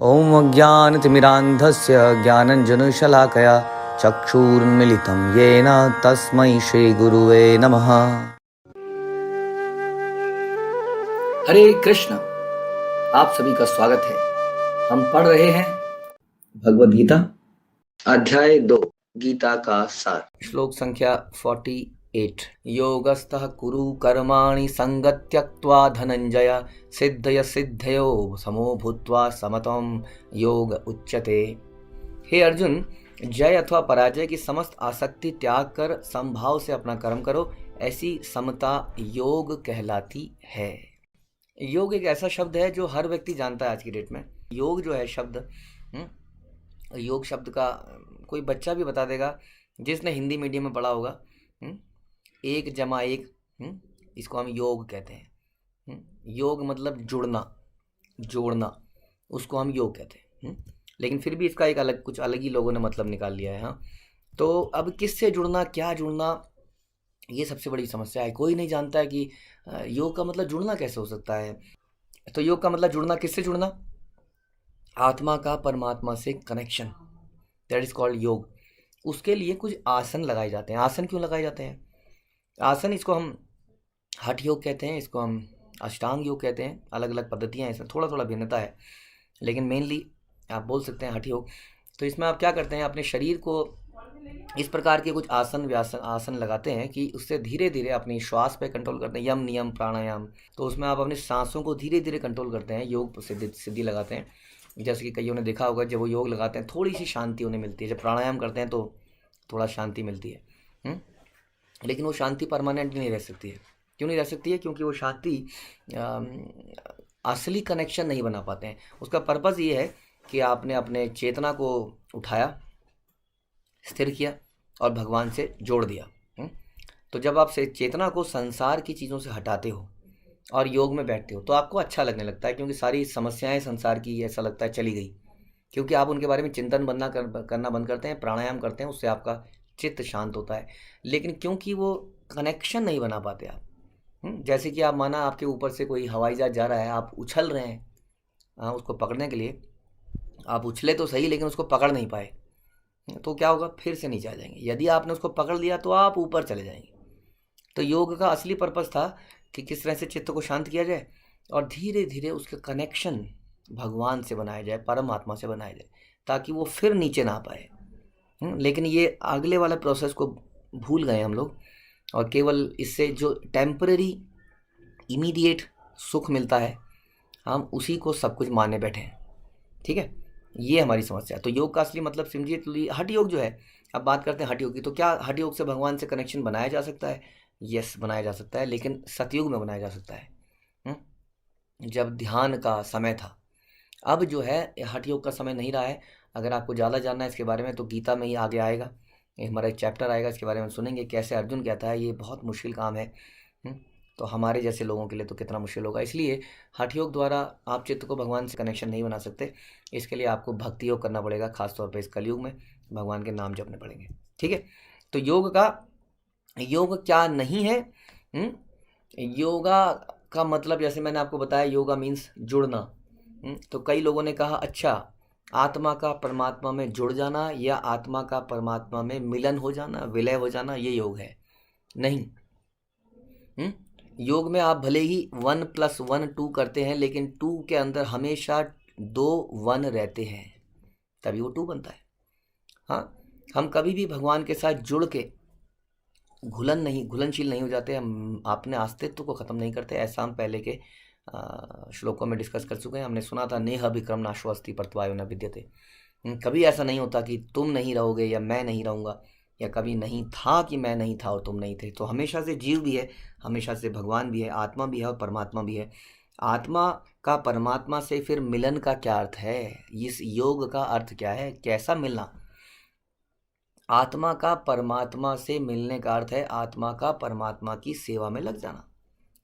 ॐ अज्ञानतिमिरान्धस्य ज्ञानञ्जनशलाकया चक्षुरुन्मिलितं येन तस्मै श्रीगुरुवे नमः। हरे कृष्ण। आप सभी का स्वागत है। हम पढ़ रहे हैं भगवद गीता अध्याय 2 गीता का सार, श्लोक संख्या 48। योगस्थः कुरु कर्माणि संगं त्यक्त्वा धनंजय सिद्धय सिद्धयो समो भूत्वा समत्वं योग उच्यते। हे अर्जुन, जय अथवा पराजय की समस्त आसक्ति त्याग कर समभाव से अपना कर्म करो, ऐसी समता योग कहलाती है। योग एक ऐसा शब्द है जो हर व्यक्ति जानता है आज की डेट में। योग जो है शब्द, योग शब्द का कोई बच्चा भी बता देगा जिसने हिंदी मीडियम में पढ़ा होगा। 1+1 इसको हम योग कहते हैं। योग मतलब जुड़ना, जोड़ना, उसको हम योग कहते हैं। लेकिन फिर भी इसका एक अलग, कुछ अलग ही लोगों ने मतलब निकाल लिया है। हाँ, तो अब किससे जुड़ना, क्या जुड़ना, ये सबसे बड़ी समस्या है। कोई नहीं जानता है कि योग का मतलब जुड़ना कैसे हो सकता है। तो योग का मतलब जुड़ना, किससे जुड़ना? आत्मा का परमात्मा से कनेक्शन, दैट इज कॉल्ड योग। उसके लिए कुछ आसन लगाए जाते हैं। आसन क्यों लगाए जाते हैं? आसन, इसको हम हठ योग कहते हैं, इसको हम अष्टांग योग कहते हैं। अलग अलग पद्धतियाँ हैं, इसमें थोड़ा थोड़ा भिन्नता है, लेकिन मेनली आप बोल सकते हैं हठ योग। तो इसमें आप क्या करते हैं, अपने शरीर को इस प्रकार के कुछ आसन लगाते हैं कि उससे धीरे धीरे अपनी श्वास पे कंट्रोल करते हैं। यम नियम प्राणायाम, तो उसमें आप अपनी सांसों को धीरे धीरे कंट्रोल करते हैं। योग सिद्धि लगाते हैं। जैसे कि कईयों ने देखा होगा, जब वो योग लगाते हैं थोड़ी सी शांति उन्हें मिलती है। जब प्राणायाम करते हैं तो थोड़ा शांति मिलती है। लेकिन वो शांति परमानेंट नहीं रह सकती है। क्यों नहीं रह सकती है? क्योंकि वो शांति असली कनेक्शन नहीं बना पाते हैं। उसका पर्पज़ ये है कि आपने अपने चेतना को उठाया, स्थिर किया और भगवान से जोड़ दिया। तो जब आप चेतना को संसार की चीज़ों से हटाते हो और योग में बैठते हो तो आपको अच्छा लगने लगता है, क्योंकि सारी समस्याएं संसार की ऐसा लगता है चली गई, क्योंकि आप उनके बारे में चिंतन करना बंद करते हैं, प्राणायाम करते हैं, उससे आपका चित्त शांत होता है। लेकिन क्योंकि वो कनेक्शन नहीं बना पाते आप, जैसे कि आप माना आपके ऊपर से कोई हवाई जहाज जा रहा है, आप उछल रहे हैं उसको पकड़ने के लिए। आप उछले तो सही, लेकिन उसको पकड़ नहीं पाए, तो क्या होगा? फिर से नीचे आ जाएंगे। यदि आपने उसको पकड़ लिया तो आप ऊपर चले जाएंगे। तो योग का असली पर्पस था कि किस तरह से चित्त को शांत किया जाए और धीरे धीरे उसके कनेक्शन भगवान से बनाया जाए, परमात्मा से बनाया जाए, ताकि वो फिर नीचे ना पाए। लेकिन ये अगले वाला प्रोसेस को भूल गए हम लोग, और केवल इससे जो टेम्पररी इमीडिएट सुख मिलता है, हम उसी को सब कुछ मानने बैठे हैं। ठीक है, ये हमारी समस्या है। तो योग का असली मतलब समझिए तो हठ योग जो है, अब बात करते हैं हठ योग की। तो क्या हठ योग से भगवान से कनेक्शन बनाया जा सकता है? यस, बनाया जा सकता है, लेकिन सतयुग में बनाया जा सकता है, जब ध्यान का समय था। अब जो है हठ योग का समय नहीं रहा है। अगर आपको ज़्यादा जानना है इसके बारे में तो गीता में ही आगे आएगा, हमारा एक चैप्टर आएगा, इसके बारे में सुनेंगे कैसे अर्जुन कहता है। ये बहुत मुश्किल काम है, तो हमारे जैसे लोगों के लिए तो कितना मुश्किल होगा। इसलिए हठ योग द्वारा आप चित्त को भगवान से कनेक्शन नहीं बना सकते। इसके लिए आपको भक्ति योग करना पड़ेगा, खासतौर पर इस कलयुग में भगवान के नाम जपने पड़ेंगे। ठीक है, तो योग क्या नहीं है? योगा का मतलब, जैसे मैंने आपको बताया, योगा मीन्स जुड़ना। तो कई लोगों ने कहा, अच्छा, आत्मा का परमात्मा में जुड़ जाना या आत्मा का परमात्मा में मिलन हो जाना, विलय हो जाना, ये योग है? नहीं। योग में आप भले ही 1+1 करते हैं, लेकिन 2 के अंदर हमेशा 2 1 रहते हैं, तभी वो 2 बनता है। हाँ, हम कभी भी भगवान के साथ जुड़ के घुलनशील नहीं हो जाते, हम अपने अस्तित्व को ख़त्म नहीं करते। ऐसा हम पहले के श्लोकों में डिस्कस कर चुके हैं। हमने सुना था, नेह विक्रम नाश्वस्ति परत्वायो न विद्यते। कभी ऐसा नहीं होता कि तुम नहीं रहोगे या मैं नहीं रहूँगा, या कभी नहीं था कि मैं नहीं था और तुम नहीं थे। तो हमेशा से जीव भी है, हमेशा से भगवान भी है, आत्मा भी है और परमात्मा भी है। आत्मा का परमात्मा से फिर मिलन का क्या अर्थ है? इस योग का अर्थ क्या है? कैसा मिलना? आत्मा का परमात्मा से मिलने का अर्थ है आत्मा का परमात्मा की सेवा में लग जाना।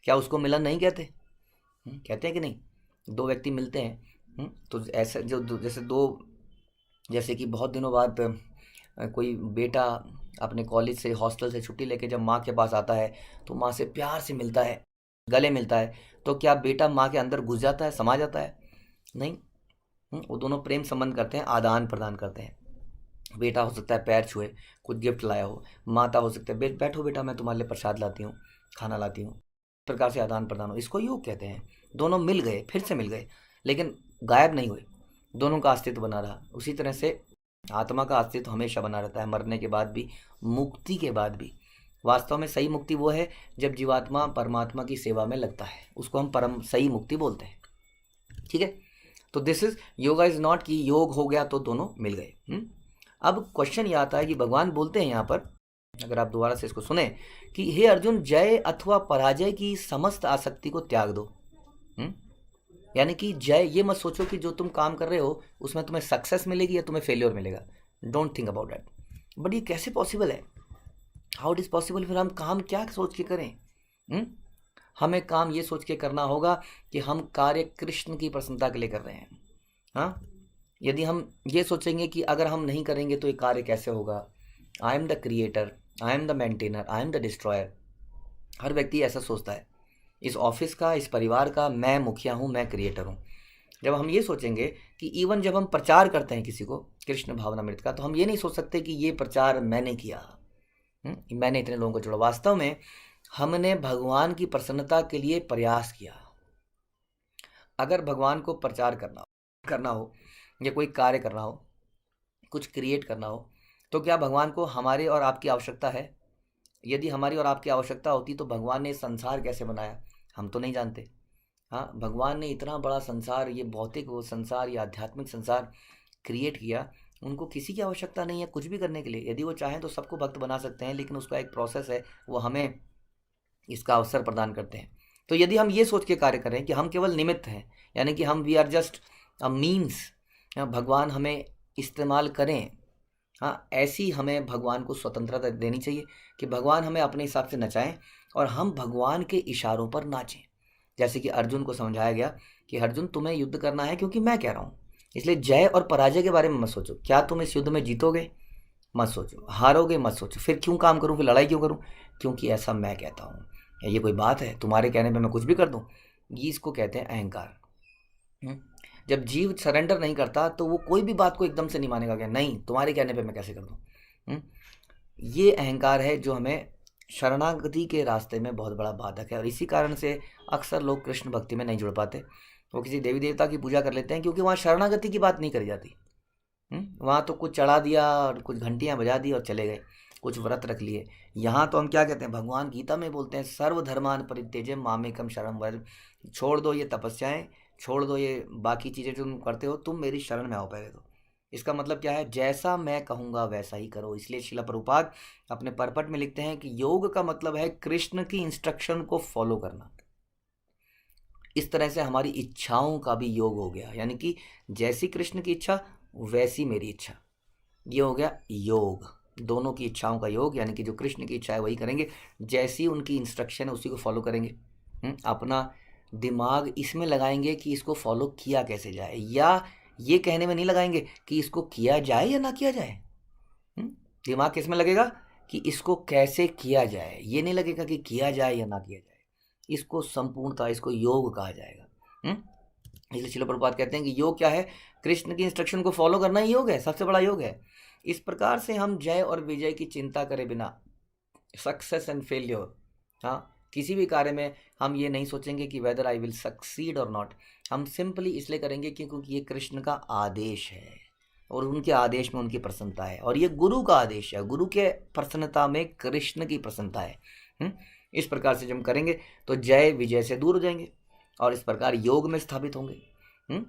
क्या उसको मिलन नहीं कहते? कहते हैं कि नहीं? 2 व्यक्ति मिलते हैं, तो ऐसे जैसे कि बहुत दिनों बाद कोई बेटा अपने कॉलेज से, हॉस्टल से छुट्टी लेके जब माँ के पास आता है तो माँ से प्यार से मिलता है, गले मिलता है, तो क्या बेटा माँ के अंदर घुस जाता है, समा जाता है? नहीं। वो दोनों प्रेम संबंध करते हैं, आदान प्रदान करते हैं। बेटा हो सकता है पैर छुए, कुछ गिफ्ट लाया हो, माता हो सकता है बैठो बेटा मैं तुम्हारे लिए प्रसाद लाती हूँ, खाना लाती हूँ, इस प्रकार से आदान प्रदान हो, इसको योग कहते हैं। दोनों मिल गए, फिर से मिल गए, लेकिन गायब नहीं हुए, दोनों का अस्तित्व बना रहा। उसी तरह से आत्मा का अस्तित्व हमेशा बना रहता है, मरने के बाद भी, मुक्ति के बाद भी। वास्तव में सही मुक्ति वो है जब जीवात्मा परमात्मा की सेवा में लगता है, उसको हम परम सही मुक्ति बोलते हैं। ठीक है, तो this is yoga is not कि योग हो गया तो दोनों मिल गए। अब क्वेश्चन ये आता है कि भगवान बोलते हैं यहाँ पर, अगर आप दोबारा से इसको सुने, कि हे अर्जुन, जय अथवा पराजय की समस्त आसक्ति को त्याग दो। यानी कि जय, ये मत सोचो कि जो तुम काम कर रहे हो उसमें तुम्हें सक्सेस मिलेगी या तुम्हें फेलियर मिलेगा। Don't think about that. But ये कैसे पॉसिबल है? How it is possible? फिर हम काम क्या सोच के करें? हमें काम ये सोच के करना होगा कि हम कार्य कृष्ण की प्रसन्नता के लिए कर रहे हैं। हाँ, यदि हम ये सोचेंगे कि अगर हम नहीं करेंगे तो ये कार्य कैसे होगा, I am the creator, I am the maintainer, I am the destroyer, हर व्यक्ति ऐसा सोचता है। इस ऑफिस का, इस परिवार का मैं मुखिया हूँ, मैं क्रिएटर हूँ। जब हम ये सोचेंगे कि इवन जब हम प्रचार करते हैं किसी को कृष्ण भावनामृत का, तो हम ये नहीं सोच सकते कि ये प्रचार मैंने किया, मैंने इतने लोगों को जोड़ा। वास्तव में हमने भगवान की प्रसन्नता के लिए प्रयास किया। अगर भगवान को प्रचार करना हो या कोई कार्य करना हो, कुछ क्रिएट करना हो, तो क्या भगवान को हमारे और आपकी आवश्यकता है? यदि हमारी और आपकी आवश्यकता होती तो भगवान ने संसार कैसे बनाया, हम तो नहीं जानते। हाँ, भगवान ने इतना बड़ा संसार, ये भौतिक वो संसार, ये आध्यात्मिक संसार क्रिएट किया, उनको किसी की आवश्यकता नहीं है कुछ भी करने के लिए। यदि वो चाहें तो सबको भक्त बना सकते हैं, लेकिन उसका एक प्रोसेस है, वो हमें इसका अवसर प्रदान करते हैं। तो यदि हम ये सोच के कार्य करें कि हम केवल निमित्त हैं, यानी कि हम we are just a means, भगवान हमें इस्तेमाल करें, हाँ, ऐसी हमें भगवान को स्वतंत्रता देनी चाहिए कि भगवान हमें अपने हिसाब से नचाएं और हम भगवान के इशारों पर नाचें। जैसे कि अर्जुन को समझाया गया कि अर्जुन तुम्हें युद्ध करना है क्योंकि मैं कह रहा हूँ, इसलिए जय और पराजय के बारे में मत सोचो। क्या तुम इस युद्ध में जीतोगे? मत सोचो। हारोगे? मत सोचो। फिर क्यों काम करूँ, फिर लड़ाई क्यों करूँ? क्योंकि ऐसा मैं कहता हूँ। ये कोई बात है? तुम्हारे कहने पर मैं कुछ भी कर दूँ? ये इसको कहते हैं अहंकार। जब जीव सरेंडर नहीं करता तो वो कोई भी बात को एकदम से नहीं मानेगा, क्या नहीं तुम्हारे कहने पे मैं कैसे कर दूँ। ये अहंकार है जो हमें शरणागति के रास्ते में बहुत बड़ा बाधक है, और इसी कारण से अक्सर लोग कृष्ण भक्ति में नहीं जुड़ पाते। वो किसी देवी देवता की पूजा कर लेते हैं क्योंकि वहाँ शरणागति की बात नहीं करी जाती। वहाँ तो कुछ चढ़ा दिया और कुछ घंटियाँ बजा दी और चले गए, कुछ व्रत रख लिए। यहाँ तो हम क्या कहते हैं, भगवान गीता में बोलते हैं सर्वधर्मान परित्यज्य मामेकम शरणं व्रज, छोड़ दो ये तपस्याएं, छोड़ दो ये बाकी चीज़ें जो तुम करते हो, तुम मेरी शरण में आओ पहले तो। इसका मतलब क्या है? जैसा मैं कहूँगा वैसा ही करो। इसलिए श्रील प्रभुपाद अपने परपट में लिखते हैं कि योग का मतलब है कृष्ण की इंस्ट्रक्शन को फॉलो करना। इस तरह से हमारी इच्छाओं का भी योग हो गया, यानी कि जैसी कृष्ण की इच्छा वैसी मेरी इच्छा, ये हो गया योग। दोनों की इच्छाओं का योग, यानी कि जो कृष्ण की इच्छा है वही करेंगे, जैसी उनकी इंस्ट्रक्शन है उसी को फॉलो करेंगे। अपना दिमाग इसमें लगाएंगे कि इसको फॉलो किया कैसे जाए, या ये कहने में नहीं लगाएंगे कि इसको किया जाए या ना किया जाए। दिमाग किस में लगेगा कि इसको कैसे किया जाए, ये नहीं लगेगा कि किया जाए या ना किया जाए। इसको संपूर्णता, इसको योग कहा जाएगा। इसलिए श्रील प्रभुपाद कहते हैं कि योग क्या है? कृष्ण की इंस्ट्रक्शन को फॉलो करना ही योग है, सबसे बड़ा योग है। इस प्रकार से हम जय और विजय की चिंता करे बिना, सक्सेस एंड फेल्योर, हाँ, किसी भी कार्य में हम ये नहीं सोचेंगे कि वेदर आई विल सक्सीड और नॉट। हम सिंपली इसलिए करेंगे क्योंकि ये कृष्ण का आदेश है और उनके आदेश में उनकी प्रसन्नता है, और ये गुरु का आदेश है, गुरु के प्रसन्नता में कृष्ण की प्रसन्नता है। इस प्रकार से जब हम करेंगे तो जय विजय से दूर हो जाएंगे और इस प्रकार योग में स्थापित होंगे।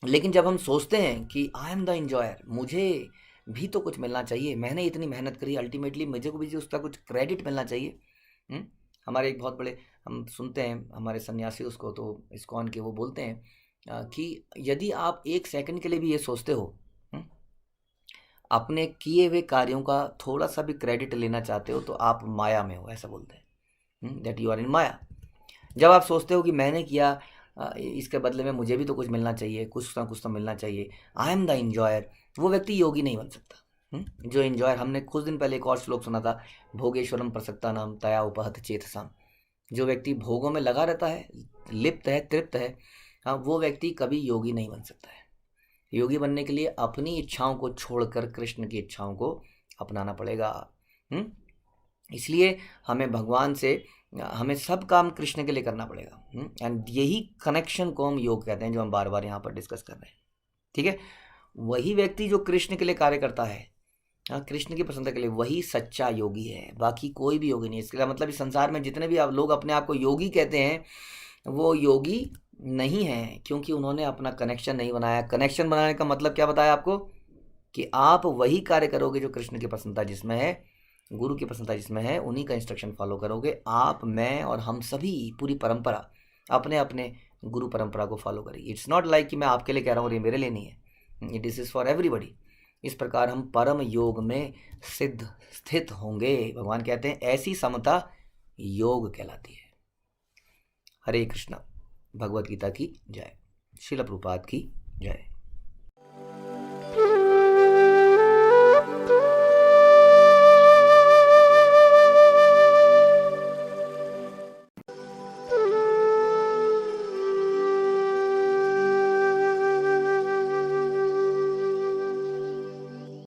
लेकिन जब हम सोचते हैं कि आई एम द एंजॉयर, मुझे भी तो कुछ मिलना चाहिए, मैंने इतनी मेहनत करी, अल्टीमेटली मुझे को भी उसका कुछ क्रेडिट मिलना चाहिए। हमारे एक बहुत बड़े, हम सुनते हैं हमारे सन्यासी उसको, तो इस्कॉन के, वो बोलते हैं कि यदि आप एक सेकंड के लिए भी ये सोचते हो, अपने किए हुए कार्यों का थोड़ा सा भी क्रेडिट लेना चाहते हो, तो आप माया में हो, ऐसा बोलते हैं, दैट यू आर इन माया। जब आप सोचते हो कि मैंने किया, इसके बदले में मुझे भी तो कुछ मिलना चाहिए, कुछ ना कुछ तो मिलना चाहिए, आई एम द एंजॉयर, वो व्यक्ति योगी नहीं बन सकता। जो एंजॉयर, हमने कुछ दिन पहले एक और श्लोक सुना था, भोगेश्वरम प्रसक्ता नाम तया उपहत चेतसाम, जो व्यक्ति भोगों में लगा रहता है, लिप्त है, तृप्त है, हाँ, वो व्यक्ति कभी योगी नहीं बन सकता है। योगी बनने के लिए अपनी इच्छाओं को छोड़कर कृष्ण की इच्छाओं को अपनाना पड़ेगा। इसलिए हमें भगवान से, हमें सब काम कृष्ण के लिए करना पड़ेगा। एंड यही कनेक्शन को हम योग कहते हैं, जो हम बार बार यहाँ पर डिस्कस कर रहे हैं। ठीक है, वही व्यक्ति जो कृष्ण के लिए कार्य करता है, कृष्ण की प्रसन्नता के लिए, वही सच्चा योगी है, बाकी कोई भी योगी नहीं। इसका मतलब इस संसार में जितने भी आप लोग अपने आप को योगी कहते हैं, वो योगी नहीं है, क्योंकि उन्होंने अपना कनेक्शन नहीं बनाया। कनेक्शन बनाने का मतलब क्या बताया आपको, कि आप वही कार्य करोगे जो कृष्ण की प्रसन्नता जिसमें है, गुरु की प्रसन्नता जिसमें है, उन्हीं का इंस्ट्रक्शन फॉलो करोगे। आप, मैं और हम सभी, पूरी परंपरा अपने अपने गुरु परंपरा को फॉलो करेगी। इट्स नॉट लाइक कि मैं आपके लिए कह रहा हूँ और ये मेरे लिए नहीं है, इट इज़ फॉर एवरीबडी। इस प्रकार हम परम योग में स्थित होंगे। भगवान कहते हैं ऐसी समता योग कहलाती है। हरे कृष्णा। भगवत गीता की जय। श्रील प्रभुपाद की जय।